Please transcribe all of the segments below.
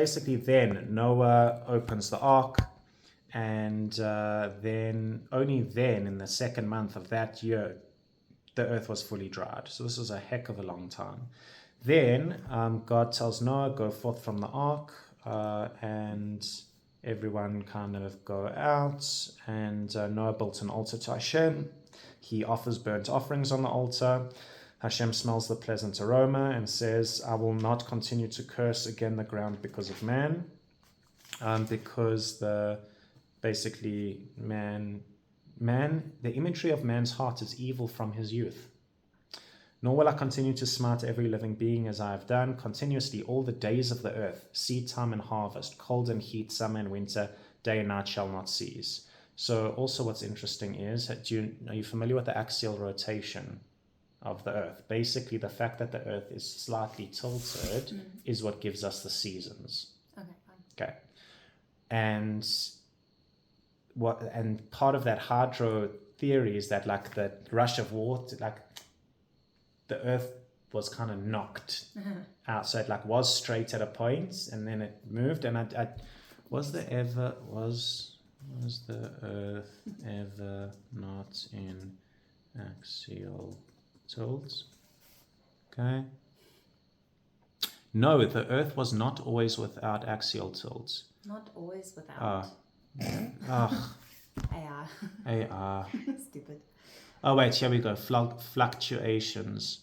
basically then Noah opens the ark, and then only then in the second month of that year the earth was fully dried. So this was a heck of a long time. Then God tells Noah, go forth from the ark, and everyone kind of go out, and Noah built an altar to Hashem. He offers burnt offerings on the altar. Hashem smells the pleasant aroma and says, I will not continue to curse again the ground because of man, because basically man, the imagery of man's heart is evil from his youth. Nor will I continue to smite every living being as I have done continuously all the days of the earth, seed time and harvest, cold and heat, summer and winter, day and night shall not cease. So also what's interesting is, are you familiar with the axial rotation of the earth? Basically, the fact that the earth is slightly tilted is what gives us the seasons. Okay, fine. Okay. And part of that hydro theory is that like the rush of water, like the earth was kind of knocked out, so it like was straight at a point and then it moved. And was the earth ever not in axial tilt? Okay. No, the earth was not always without axial tilt. Not always without. AR. Stupid. Oh, wait, here we go. Fluctuations.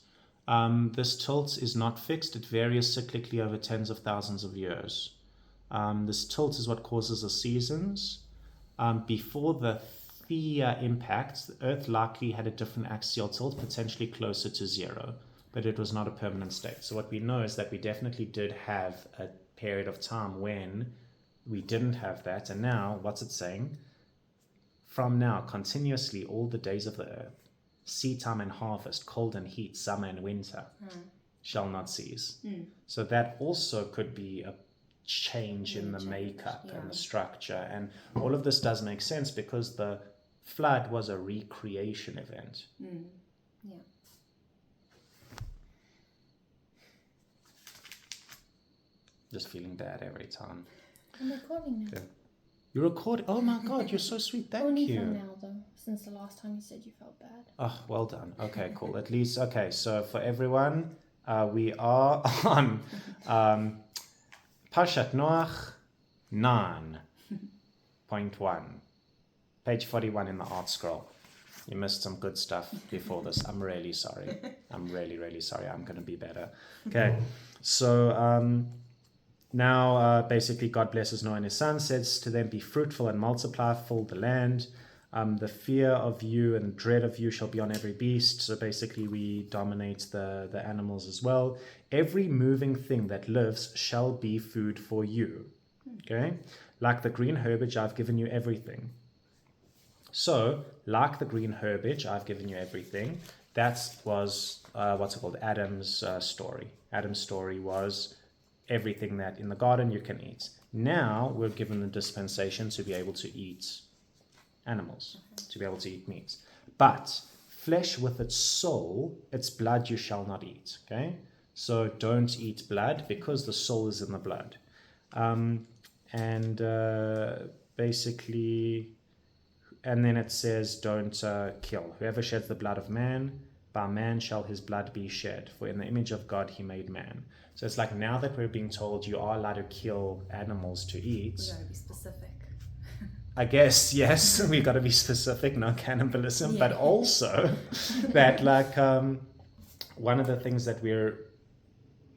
This tilt is not fixed. It varies cyclically over tens of thousands of years. This tilt is what causes the seasons. Before the Thea impact, the Earth likely had a different axial tilt, potentially closer to zero, but it was not a permanent state. So what we know is that we definitely did have a period of time when we didn't have that. And now, what's it saying? From now, continuously, all the days of the earth, seed time and harvest, cold and heat, summer and winter, shall not cease. So that also could be a change in the makeup and the structure. And all of this does make sense because the flood was a recreation event. Yeah. Just feeling bad every time. I'm recording now. Okay. You record? Oh my God, you're so sweet. Thank Only you. from now though, since the last time you said you felt bad. Oh, well done. Okay, cool. At least, okay. So for everyone, we are on Parshat Noach 9.1, page 41 in the art scroll. You missed some good stuff before this. I'm really sorry. I'm really, really sorry. I'm going to be better. Okay. So, now, basically, God blesses Noah and his son, says to them, be fruitful and multiply, fill the land. The fear of you and dread of you shall be on every beast. So basically, we dominate the animals as well. Every moving thing that lives shall be food for you. Okay? Like the green herbage, I've given you everything. So, like the green herbage, I've given you everything. That was, Adam's story. Adam's story was everything that in the garden you can eat. Now we're given the dispensation to be able to eat animals, to be able to eat meat. But flesh with its soul, its blood you shall not eat. Okay? So don't eat blood because the soul is in the blood. Basically, and then it says don't kill. Whoever sheds the blood of man, by man shall his blood be shed. For in the image of God he made man. So it's like now that we're being told you are allowed to kill animals to eat. We gotta be specific. I guess, yes, we got to be specific, no cannibalism, but also that like one of the things that we're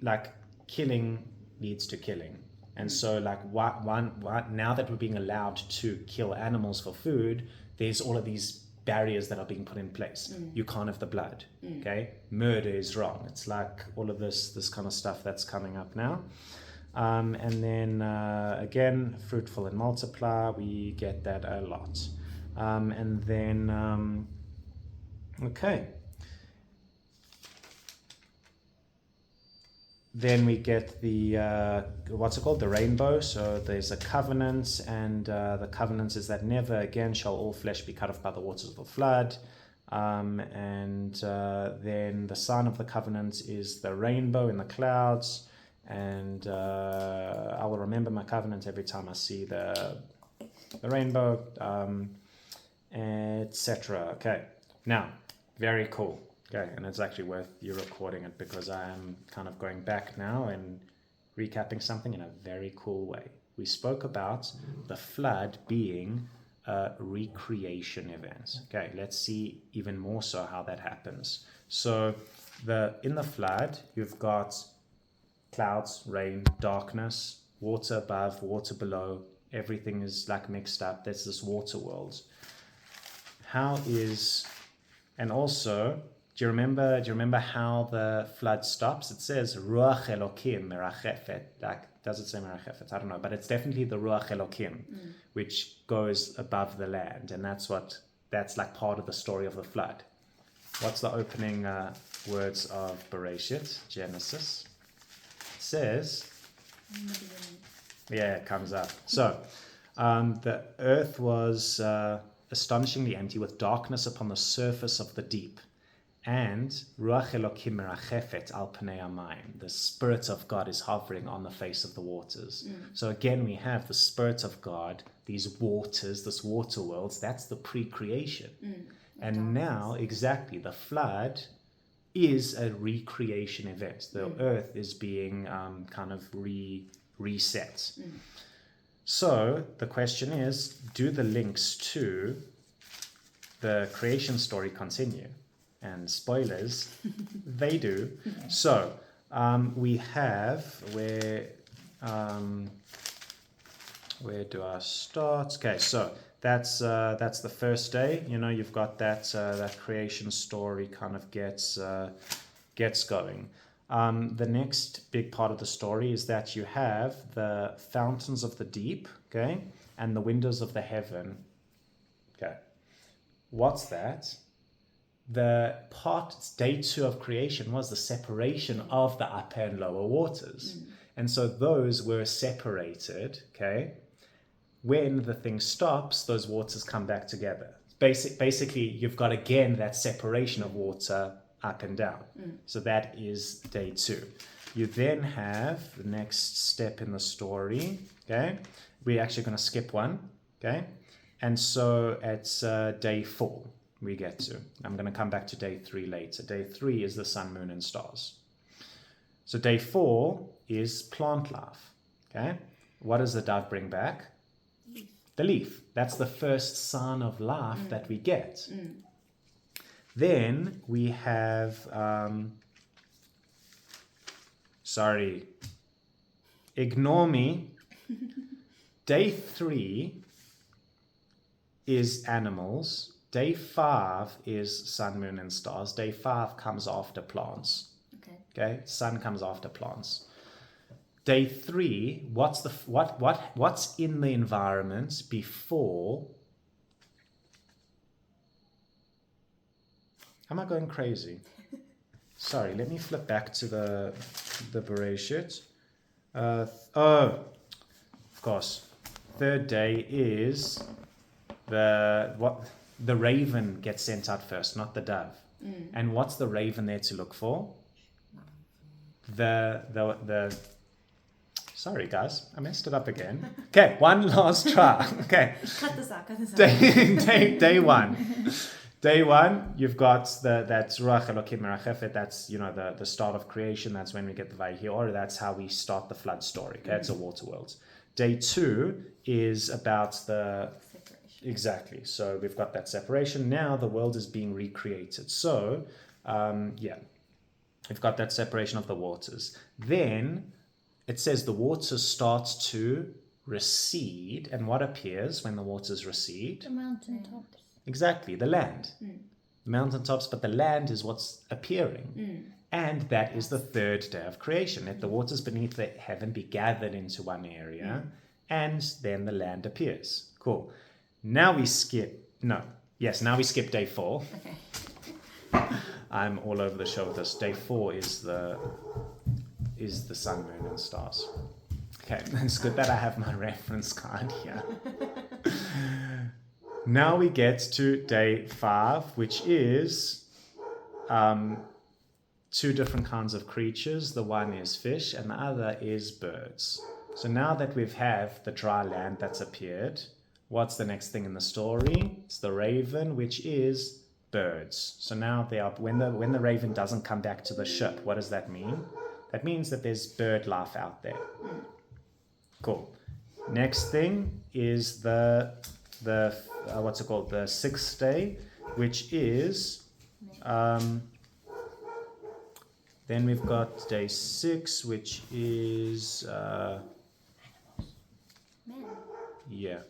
like killing leads to killing. And so like now that we're being allowed to kill animals for food, there's all of these barriers that are being put in place. You can't have the blood. Okay, murder is wrong. It's like all of this kind of stuff that's coming up now. And then again, fruitful and multiply, we get that a lot. And then okay, then we get the the rainbow. So there's a covenant, and the covenant is that never again shall all flesh be cut off by the waters of the flood. Then the sign of the covenant is the rainbow in the clouds, and I will remember my covenant every time I see the rainbow, etc. Okay, now, very cool. Okay, and it's actually worth you recording it because I am kind of going back now and recapping something in a very cool way. We spoke about the flood being a recreation event. Okay, let's see even more so how that happens. So in the flood, you've got clouds, rain, darkness, water above, water below. Everything is like mixed up. There's this water world. And also, do you remember how the flood stops? It says Ruach Elokim merachefet. Like, does it say merachefet? I don't know, but it's definitely the Ruach Elokim, which goes above the land, and that's like part of the story of the flood. What's the opening words of Bereshit, Genesis? It says, yeah, it comes up. So, the earth was astonishingly empty, with darkness upon the surface of the deep. And Ruach Elokim merachefet al pnei hamayim. The Spirit of God is hovering on the face of the waters. So again, we have the Spirit of God, these waters, this water worlds. That's the pre-creation. And now, exactly, the flood is a recreation event. The earth is being kind of reset. So the question is, do the links to the creation story continue? And spoilers, they do. So we have where do I start? Okay, so that's the first day. You've got that creation story kind of gets going. The next big part of the story is that you have the fountains of the deep, okay, and the windows of the heaven. Okay, what's that? The part, day 2 of creation was the separation of the upper and lower waters. And so those were separated, okay? When the thing stops, those waters come back together. Basically, you've got again that separation of water up and down. So that is day 2. You then have the next step in the story, okay? We're actually going to skip one, okay? And so it's day 4. We get to. I'm going to come back to day 3 later. Day 3 is the sun, moon, and stars. So day 4 is plant life. Okay? What does the dove bring back? Leaf. The leaf. That's the first sign of life that we get. Then we have, ignore me. Day 3 is animals. Day 5 is sun, moon, and stars. Day 5 comes after plants. Okay. Sun comes after plants. Day 3, what's in the environment before? Am I going crazy? Sorry, let me flip back to the Bereshit. Of course. Third day is the raven gets sent out first, not the dove. And what's the raven there to look for? The sorry guys, I messed it up again. Okay, one last try. Okay. Cut this out. Day 1. Day 1, you've got that's Ruach Elokim merachefet. That's the start of creation. That's when we get the Vayihi. That's how we start the flood story. Okay, it's a water world. Day 2 is about the Separation. Exactly. So we've got that separation. Now the world is being recreated. So we've got that separation of the waters. Then it says the waters start to recede. And what appears when the waters recede? The mountaintops. Exactly, the land. The mountaintops, but the land is what's appearing. And that is the third day of creation. Let the waters beneath the heaven be gathered into one area, and then the land appears. Cool. Now we skip day 4. Okay. I'm all over the show with this. Day 4 is the sun, moon, and stars. Okay, it's good that I have my reference card here. Now we get to day 5, which is two different kinds of creatures. The one is fish and the other is birds. So now that we have the dry land that's appeared, what's the next thing in the story? It's the raven, which is birds. So now they are, when the raven doesn't come back to the ship, what does that mean? That means that there's bird life out there. Cool. Next thing is the what's it called? The sixth day, which is then we've got day 6, which is Man. yeah.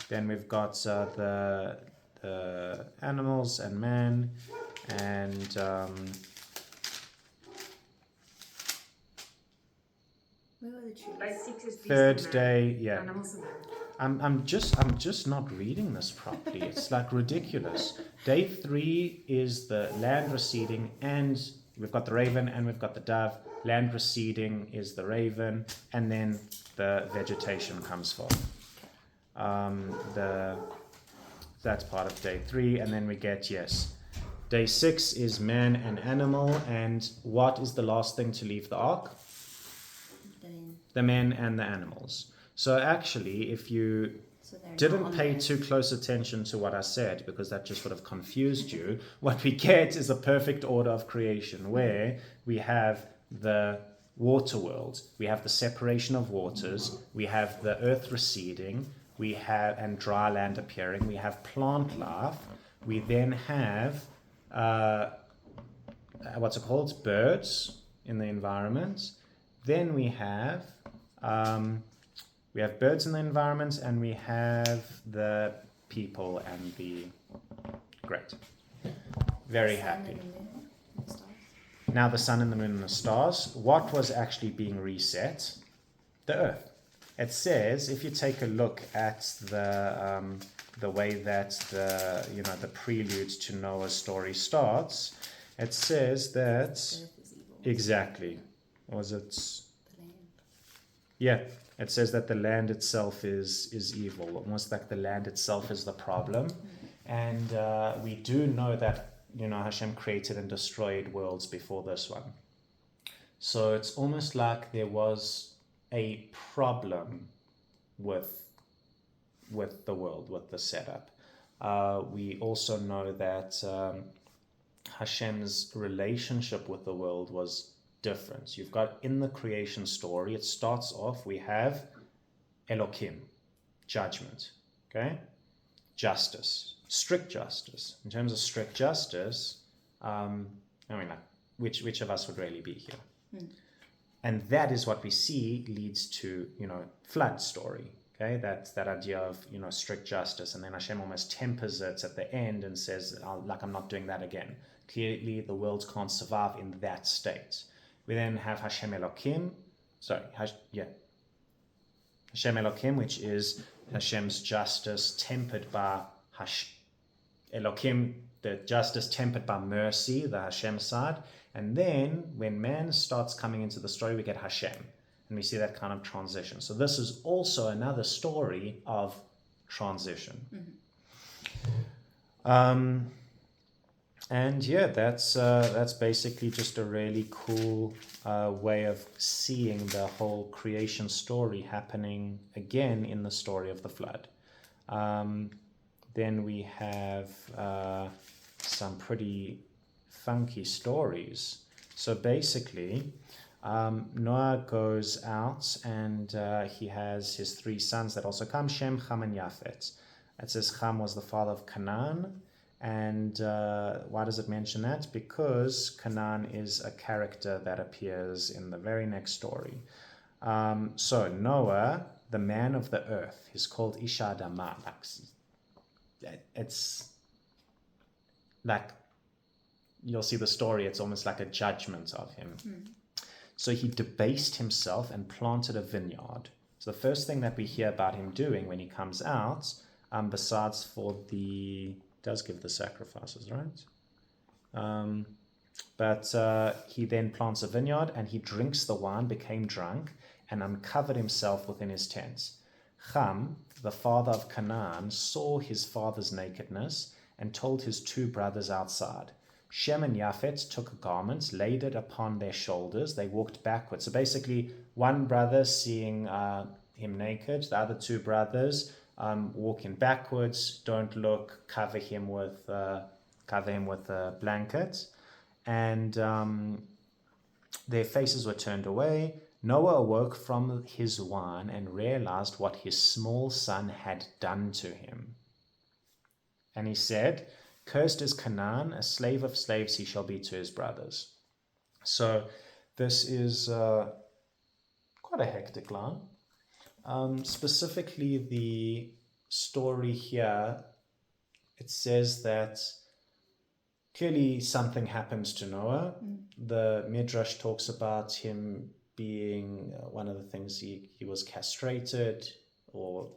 Then we've got the animals and man, and Where were the trees? Day 6 is beast third and man, day, yeah. animals and man. I'm just not reading this properly. It's like ridiculous. Day 3 is the land receding, and we've got the raven and we've got the dove. Land receding is the raven, and then the vegetation comes forth. That's part of day 3, and then we get, yes, day 6 is man and animal, and what is the last thing to leave the ark? The men and the animals. So actually, if you So they're not didn't on pay there. too close attention to what I said, because that just would have confused you, what we get is a perfect order of creation where we have the water world, we have the separation of waters, we have the earth receding, we have and dry land appearing, we have plant life, we then have what's it called, birds in the environment, then we have birds in the environment, and we have the people and the great. Very Sun happy. and the moon and the stars. Now the sun and the moon and the stars. What was actually being reset? The earth. It says, if you take a look at the way that the prelude to Noah's story starts, it says that Earth is evil. exactly. Was it? The land. Yeah. It says that the land itself is evil, almost like the land itself is the problem. And we do know that, Hashem created and destroyed worlds before this one. So it's almost like there was a problem with the world, with the setup. We also know that Hashem's relationship with the world was different. You've got in the creation story, it starts off, we have Elohim, judgment, okay? Justice, strict justice. In terms of strict justice, which of us would really be here? And that is what we see leads to, flood story, okay? That idea of, strict justice, and then Hashem almost tempers it at the end and says, I'm not doing that again. Clearly, the world can't survive in that state. We then have Hashem Elohim, Hashem Elohim, which is Hashem's justice tempered by Elohim, the justice tempered by mercy, the Hashem side. And then when man starts coming into the story, we get Hashem. And we see that kind of transition. So this is also another story of transition. And yeah, that's basically just a really cool way of seeing the whole creation story happening again in the story of the flood. Then we have some pretty funky stories. So basically, Noah goes out and he has his 3 sons that also come, Shem, Ham, and Yafet. It says Ham was the father of Canaan. And why does it mention that? Because Canaan is a character that appears in the very next story. So Noah, the man of the earth, is called Isha Adamah. It's like, you'll see the story, it's almost like a judgment of him. So he debased himself and planted a vineyard. So the first thing that we hear about him doing when he comes out, besides for does give the sacrifices, right? But he then plants a vineyard and he drinks the wine, became drunk, and uncovered himself within his tent. Ham, the father of Canaan, saw his father's nakedness and told his 2 brothers outside. Shem and Yafet took a garment, laid it upon their shoulders. They walked backwards. So basically, one brother seeing him naked, the other two brothers walking backwards. Don't look. Cover him with a blanket, and their faces were turned away. Noah awoke from his wine and realized what his small son had done to him. And he said, "Cursed is Canaan, a slave of slaves he shall be to his brothers." So this is quite a hectic line. Specifically, the story here, it says that clearly something happens to Noah. The Midrash talks about him being one of the things he was castrated or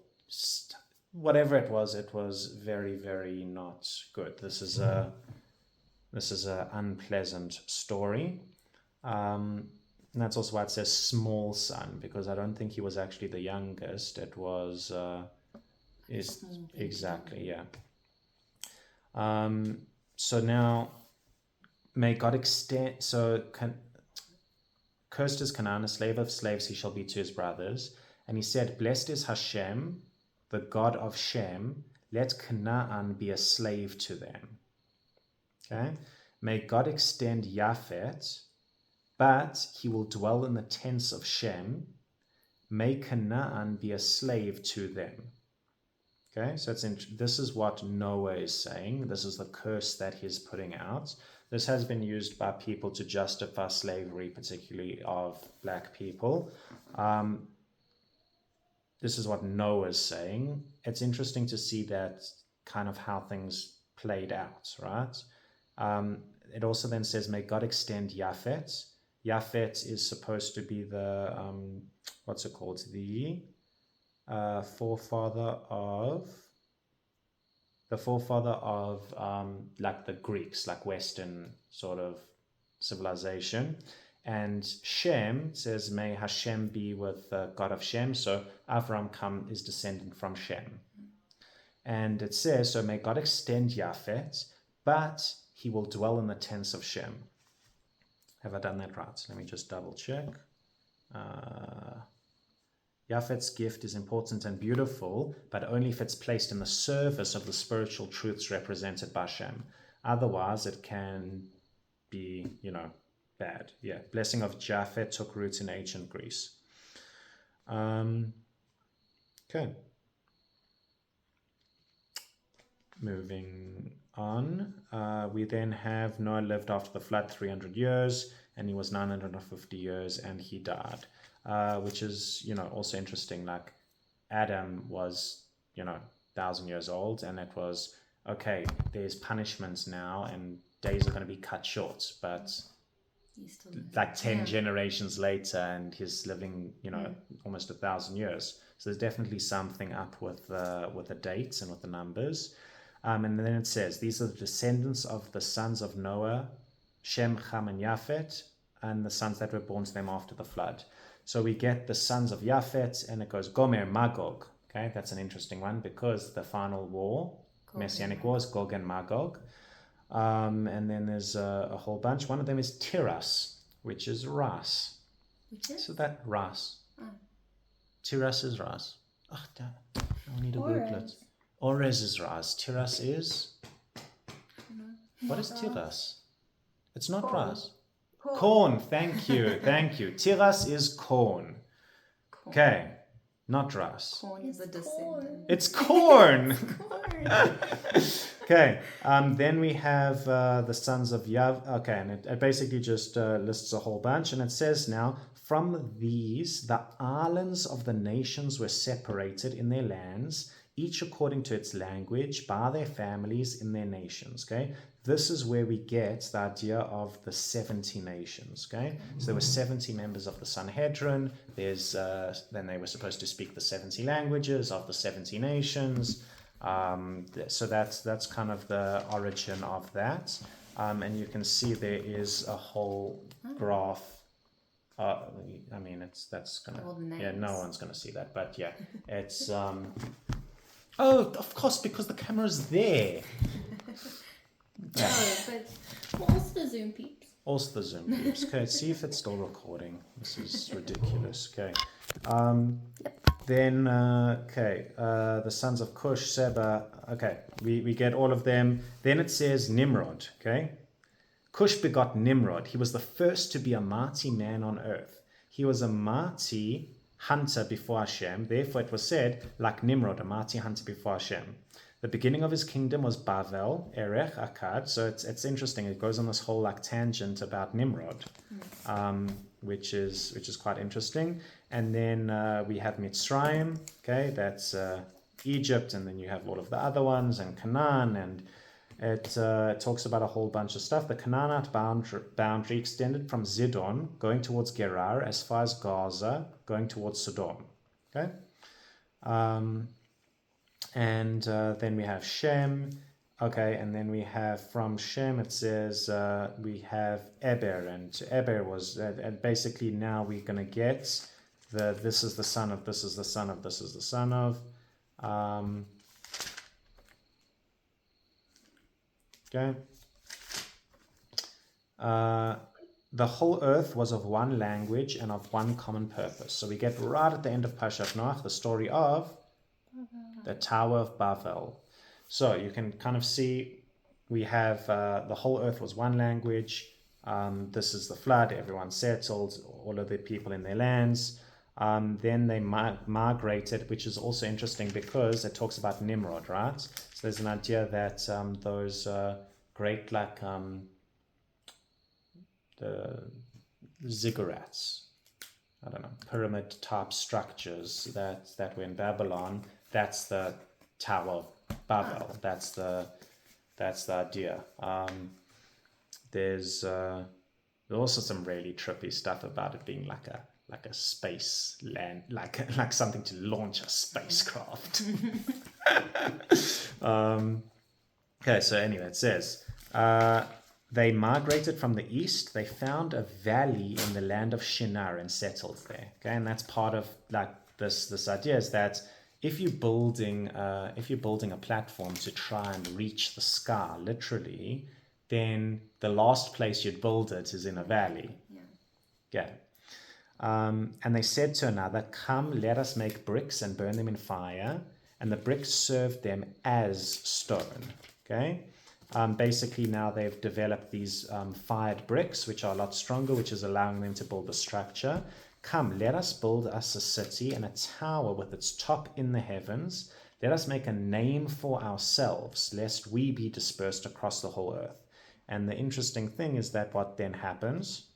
whatever it was very, very not good. This is a unpleasant story. And that's also why it says small son, because I don't think he was actually the youngest. It was exactly, yeah. So now, may God extend. Cursed is Canaan, a slave of slaves he shall be to his brothers. And he said, "Blessed is Hashem, the God of Shem. Let Canaan be a slave to them." Okay. May God extend Yafet, but he will dwell in the tents of Shem. May Canaan be a slave to them. Okay, so this is what Noah is saying. This is the curse that he's putting out. This has been used by people to justify slavery, particularly of black people. This is what Noah is saying. It's interesting to see that kind of how things played out, right? It also then says, may God extend Yafet. Yafet is supposed to be the, what's it called? The forefather of like the Greeks, like Western sort of civilization. And Shem says, may Hashem be with the God of Shem. So Avram is descendant from Shem. And it says, so may God extend Yafet, but he will dwell in the tents of Shem. Have I done that right? Let me just double check. Yafet's gift is important and beautiful, but only if it's placed in the service of the spiritual truths represented by Shem. Otherwise, it can be, bad. Yeah, blessing of Japhet took roots in ancient Greece. Okay. Moving on. We then have Noah lived after the flood 300 years, and he was 950 years, and he died. Which is, also interesting. Like Adam was, 1,000 years old, and it was, okay, there's punishments now, and days are going to be cut short, but like 10 generations later, and he's living, almost 1,000 years. So there's definitely something up with the dates and with the numbers. And then it says, these are the descendants of the sons of Noah, Shem, Ham, and Yafet, and the sons that were born to them after the flood. So we get the sons of Yafet, and it goes Gomer, Magog. Okay, that's an interesting one because the final war, Messianic war, is Gog and Magog. And then there's a whole bunch. One of them is Tiras, which is Ras. Which is? So that Ras. Oh. Tiras is Ras. Oh, damn. I need to Google it. Orez is Ras. Tiras is? What is Tiras? It's not Ras. Corn. Thank you. Tiras is corn. Okay, not Ras. Corn is a descendant. It's corn. Corn. Okay, then we have the sons of Yav. Okay, and it basically just lists a whole bunch, and it says now, from these, the islands of the nations were separated in their lands, each according to its language, by their families in their nations. Okay, this is where we get the idea of the 70 nations. Okay, so there were 70 members of the Sanhedrin. There's then they were supposed to speak the 70 languages of the 70 nations. So that's kind of the origin of that. And you can see there is a whole graph. That's gonna, no one's gonna see that, but yeah, it's oh, of course, because the camera's there. No, but Also the Zoom peeps. Also the Zoom peeps. Okay, see if it's still recording. This is ridiculous. Okay. Then, the sons of Cush, Seba. Okay, we get all of them. Then it says Nimrod. Okay. Cush begot Nimrod. He was the first to be a mighty man on earth. He was a mighty hunter before Hashem. Therefore it was said, like Nimrod, a mighty hunter before Hashem. The beginning of his kingdom was Bavel, Erech, Akkad. So it's interesting. It goes on this whole like tangent about Nimrod, which is quite interesting. And then we have Mitzrayim. Okay, that's Egypt, and then you have all of the other ones, and Canaan, and it talks about a whole bunch of stuff. The Canaanite boundary extended from Zidon, going towards Gerar, as far as Gaza, going towards Sodom. Okay. And then we have Shem. Okay, and then we have from Shem, it says we have Eber, and Eber was, and basically now we're going to get this is the son of, this is the son of, this is the son of. Okay. The whole earth was of one language and of one common purpose. So we get right at the end of Parshat Noach the story of the Tower of Babel. So you can kind of see we have the whole earth was one language. This is the flood. Everyone settled, all of the people in their lands. Then they migrated, which is also interesting because it talks about Nimrod, right? So there's an idea that those great, like the ziggurats, I don't know, pyramid type structures that were in Babylon, that's the Tower of Babel. That's the idea. There's also some really trippy stuff about it being like a space land, like something to launch a spacecraft. Okay, so anyway, it says they migrated from the east. They found a valley in the land of Shinar and settled there. Okay, and that's part of like this idea is that if you're building a platform to try and reach the sky, literally, then the last place you'd build it is in a valley. Yeah. Okay. And they said to another, "Come, let us make bricks and burn them in fire." And the bricks served them as stone. Okay. Basically, now they've developed these fired bricks, which are a lot stronger, which is allowing them to build the structure. "Come, let us build us a city and a tower with its top in the heavens. Let us make a name for ourselves, lest we be dispersed across the whole earth." And the interesting thing is that what then happens,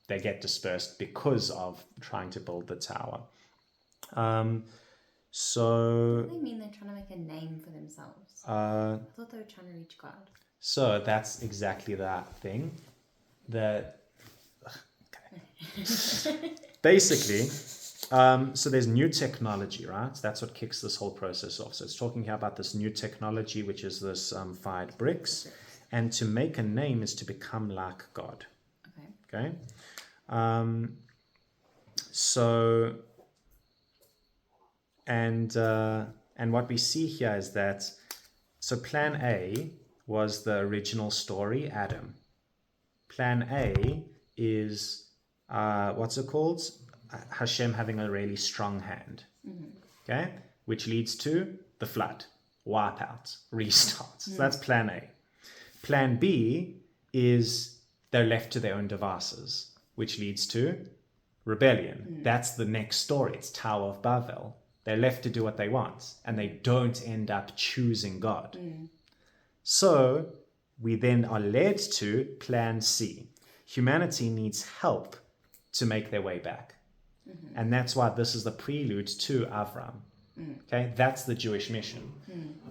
they get dispersed because of trying to build the tower. So What do they mean they're trying to make a name for themselves? I thought they were trying to reach God. So that's exactly that thing. Basically, so there's new technology, right? That's what kicks this whole process off. So it's talking here about this new technology, which is this fired bricks. And to make a name is to become like God. Okay. So, and what we see here is that, so plan A was the original story, Adam. Plan A is, what's it called? Hashem having a really strong hand. Okay? Which leads to the flood, wipeout, restart. So that's plan A. Plan B is they're left to their own devices, which leads to rebellion. That's the next story. It's Tower of Babel. They're left to do what they want, and they don't end up choosing God. So we then are led to plan C. Humanity needs help to make their way back. And that's why this is the prelude to Avram. Okay, that's the Jewish mission.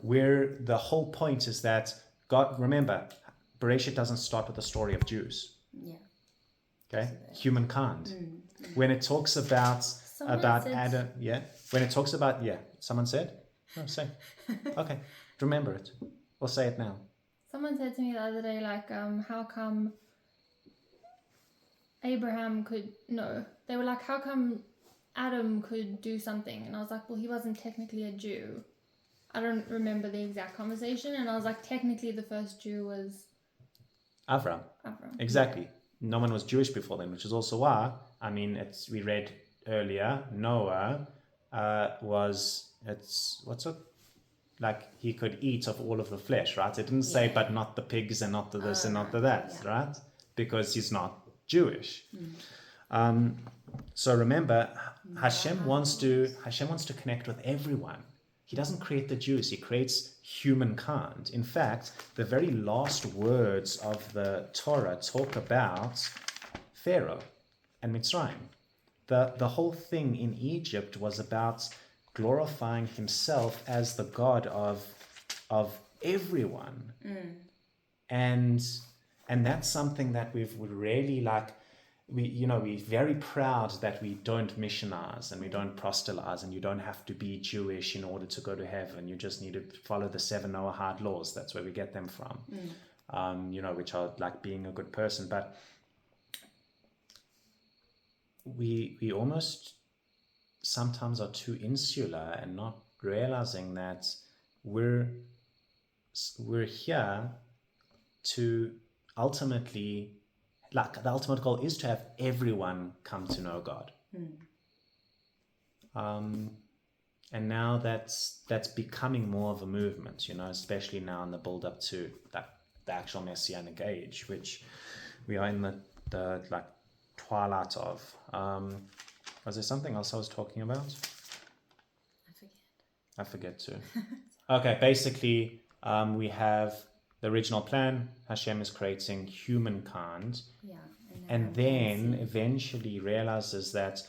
Where the whole point is that God, remember, Bereshit doesn't start with the story of Jews. Okay, humankind. When it talks about Adam, when it talks about, someone said? No, say. Okay, remember it. Or say it now. Someone said to me the other day, like, how come Abraham could, no, they were like, how come Adam could do something? And I was like, well, he wasn't technically a Jew. I don't remember the exact conversation. And I was like, technically the first Jew was Avram. Exactly. No one was Jewish before then, which is also why, I mean, we read earlier, Noah like he could eat of all of the flesh, right? It didn't say, but not the pigs and not the this and not the that, right? Because he's not Jewish. So remember, Hashem wants to connect with everyone. He doesn't create the Jews, he creates humankind. In fact, the very last words of the Torah talk about Pharaoh and Mitzrayim. The whole thing in Egypt was about glorifying himself as the God of everyone. And that's something that we really like. We're very proud that we don't missionize and we don't proselytize, and you don't have to be Jewish in order to go to heaven. You just need to follow the 7 Noahide laws. That's where we get them from, which are like being a good person. But we almost sometimes are too insular and not realizing that we're here to ultimately, like, the ultimate goal is to have everyone come to know God. And now that's becoming more of a movement, especially now in the build up to the actual Messianic age, which we are in the like twilight of. Was there something else I was talking about? I forget too. Okay, basically, we have the original plan. Hashem is creating humankind, and then eventually realizes that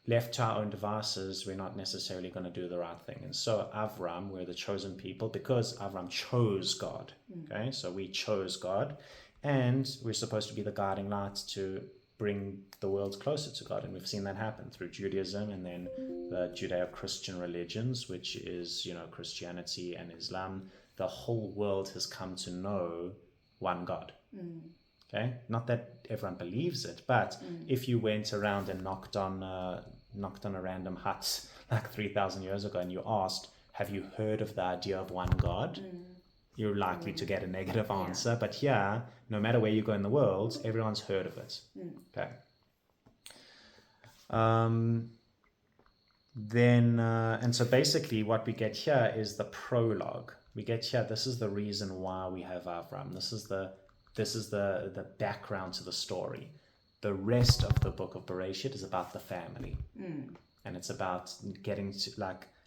left to our own devices, we're not necessarily going to do the right thing. And so Avram, we're the chosen people because Avram chose God. Okay, so we chose God, and we're supposed to be the guiding light to bring the world closer to God. And we've seen that happen through Judaism and then the Judeo-Christian religions, which is, Christianity and Islam. The whole world has come to know one God. Okay, not that everyone believes it, but if you went around and knocked on a random hut like 3,000 years ago and you asked, have you heard of the idea of one God? You're likely to get a negative answer. But here, no matter where you go in the world, everyone's heard of it. Okay. And so basically what we get here is the prologue. We get here, this is the reason why we have Avram. This is the background to the story. The rest of the book of Bereshit is about the family. And it's about getting to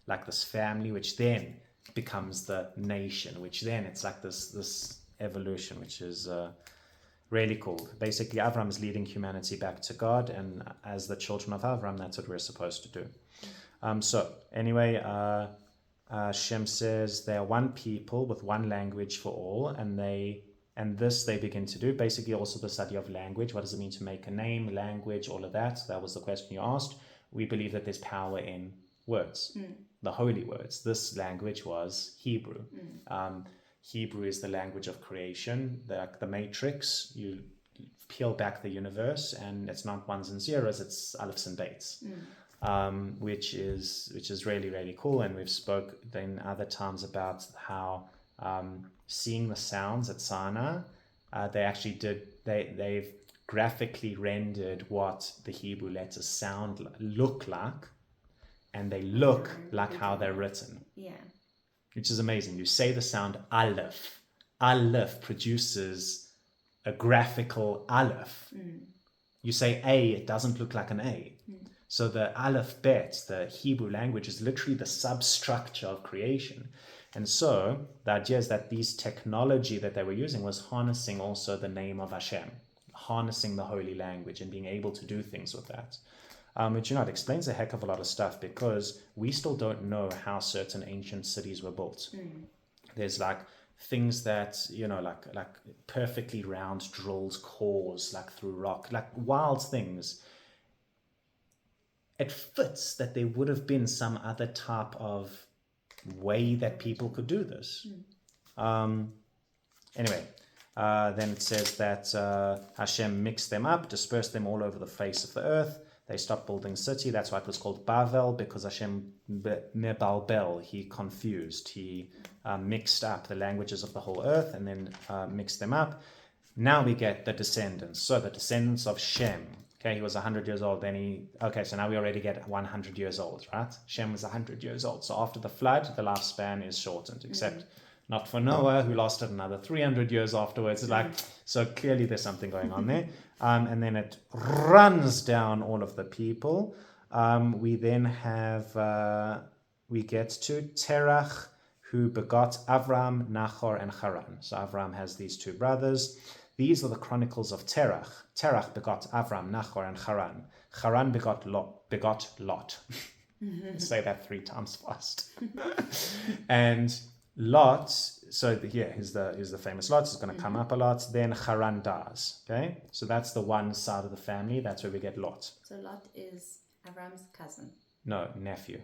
like this family, which then becomes the nation, which then it's like this evolution, which is really cool. Basically, Avram is leading humanity back to God, and as the children of Avram, that's what we're supposed to do. So anyway, Shem says they are one people with one language for all, and this they begin to do. Basically, also the study of language. What does it mean to make a name, language, all of that? That was the question you asked. We believe that there's power in words, the holy words. This language was Hebrew. Hebrew is the language of creation, like the matrix. You peel back the universe, and it's not ones and zeros; it's aleph and beis. Which is really, really cool. And we've spoke then other times about how seeing the sounds at Sinai, they've graphically rendered what the Hebrew letters look like, and they look like how they're written. Which is amazing. You say the sound aleph. Aleph produces a graphical aleph. You say A, it doesn't look like an A. So the aleph bet, the Hebrew language, is literally the substructure of creation. And so the idea is that these technology that they were using was harnessing also the name of Hashem, harnessing the holy language and being able to do things with that. Which, it explains a heck of a lot of stuff, because we still don't know how certain ancient cities were built. There's like things that, like perfectly round drilled cores, like through rock, like wild things. It fits that there would have been some other type of way that people could do this. Anyway, then it says that Hashem mixed them up, dispersed them all over the face of the earth. They stopped building city. That's why it was called Bavel, because Hashem mebalbel, he confused. He mixed up the languages of the whole earth and then mixed them up. Now we get the descendants. So the descendants of Shem. Okay, he was 100 years old. So now we already get 100 years old, right? Shem was 100 years old. So after the flood, the lifespan is shortened, except not for Noah, who lasted another 300 years afterwards. It's like, so clearly there's something going on there. And then it runs down all of the people. We then have, we get to Terach, who begot Avram, Nachor, and Haran. So Avram has these two brothers. These are the chronicles of Terach. Terach begot Avram, Nachor, and Haran. Haran begot Lot. Say that 3 times fast. And Lot, so here's the famous Lot. It's going to come up a lot. Then Haran dies. Okay, so that's the one side of the family. That's where we get Lot. So Lot is Avram's cousin. No, nephew.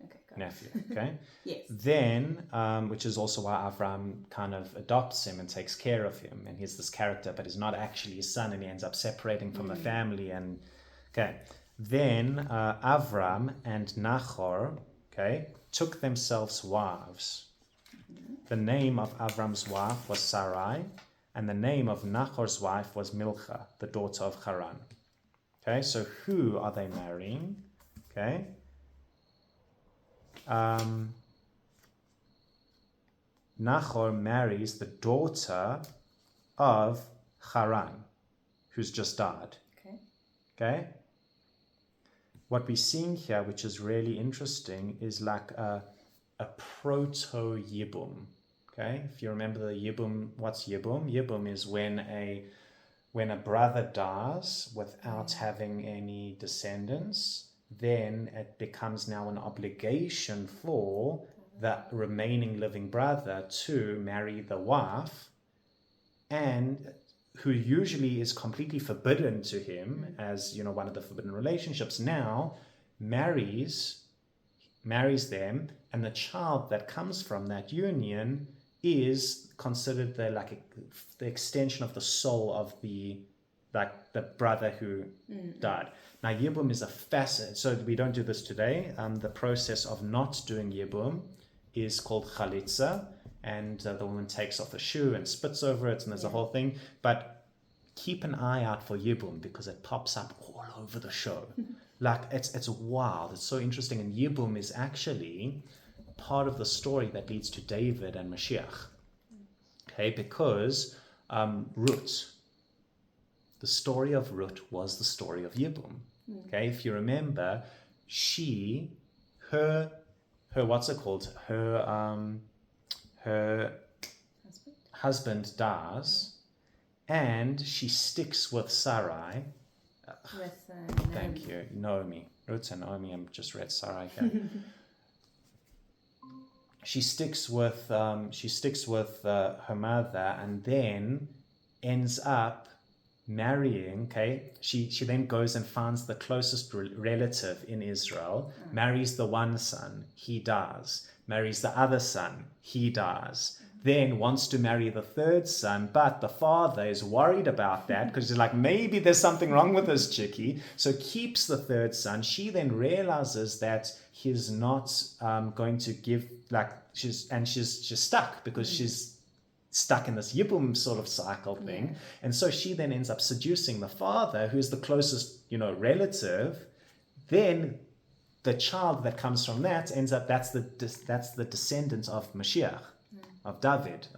Okay, got Nephew. Okay. Yes. Then, which is also why Avram kind of adopts him and takes care of him, and he's this character, but he's not actually his son, and he ends up separating from the family. And okay, then Avram and Nachor, okay, took themselves wives. The name of Avram's wife was Sarai, and the name of Nachor's wife was Milcah, the daughter of Haran. Okay, so who are they marrying? Okay. Nachor marries the daughter of Haran, who's just died. Okay. What we're seeing here, which is really interesting, is like a proto-Yibum. Okay. If you remember the Yibum, what's Yibum? Yibum is when a brother dies without having any descendants. Then it becomes now an obligation for the remaining living brother to marry the wife, and who usually is completely forbidden to him as, one of the forbidden relationships, now marries them, and the child that comes from that union is considered the extension of the soul of the brother who died. Now, Yibum is a facet, so we don't do this today. The process of not doing Yibum is called Chalitza, and the woman takes off the shoe and spits over it, and there's a whole thing. But keep an eye out for Yibum, because it pops up all over the show. It's wild, it's so interesting. And Yibum is actually part of the story that leads to David and Mashiach. Okay, because Ruth, the story of Ruth was the story of Yibum. Okay, if you remember, her husband dies, and she sticks with Sarai. Thank you, Naomi. Ruth and Naomi. I'm just read Sarai here. She sticks with her mother, and then ends up marrying. Okay, she then goes and finds the closest relative in Israel, marries the one son, he dies, marries the other son, he dies, then wants to marry the third son, but the father is worried about that because he's like, maybe there's something wrong with this chickie, so keeps the third son. She then realizes that he's not going to give, she's stuck, because she's stuck in this Yibum sort of cycle thing. And so she then ends up seducing the father, who's the closest, relative. Then the child that comes from that ends up, that's the descendant of Mashiach, of David.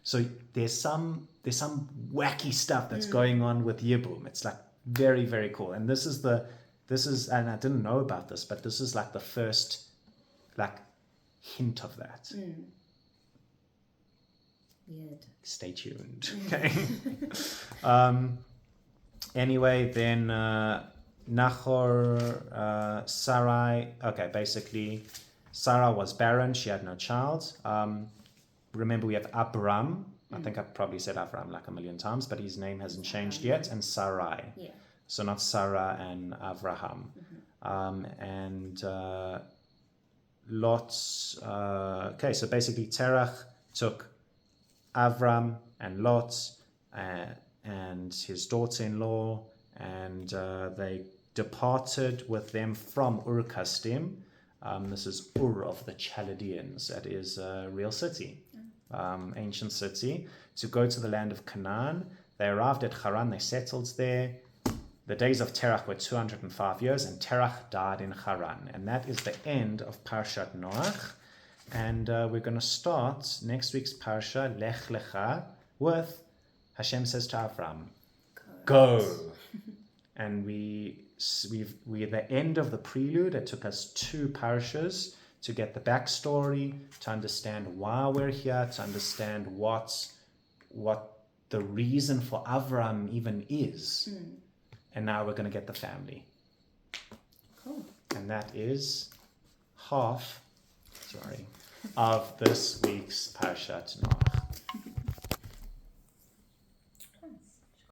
So there's some wacky stuff that's going on with Yibum. It's very, very cool. And this is, and I didn't know about this, but this is the first hint of that. Weird. Stay tuned. Okay. Anyway, then Nachor, Sarai. Okay, basically, Sarah was barren. She had no child. Remember, we have Abram. I think I probably said Avram a million times, but his name hasn't changed yet. And Sarai. Yeah. So not Sarah and Avraham. And Lot. Okay, so basically, Terach took Avram and Lot and his daughter-in-law, and they departed with them from Ur-Kasdim. This is Ur of the Chaldeans. That is a real city ancient city, to go to the land of Canaan. They arrived at Haran, they settled there. The days of Terach were 205 years, and Terach died in Haran. And that is the end of Parshat Noach. And we're going to start next week's Parsha, Lech Lecha, with Hashem says to Avram, go. And we're at the end of the prelude. It took us 2 parashas to get the backstory, to understand why we're here, to understand what the reason for Avram even is. And now we're going to get the family. Cool. And that is half of this week's Parshat Noach.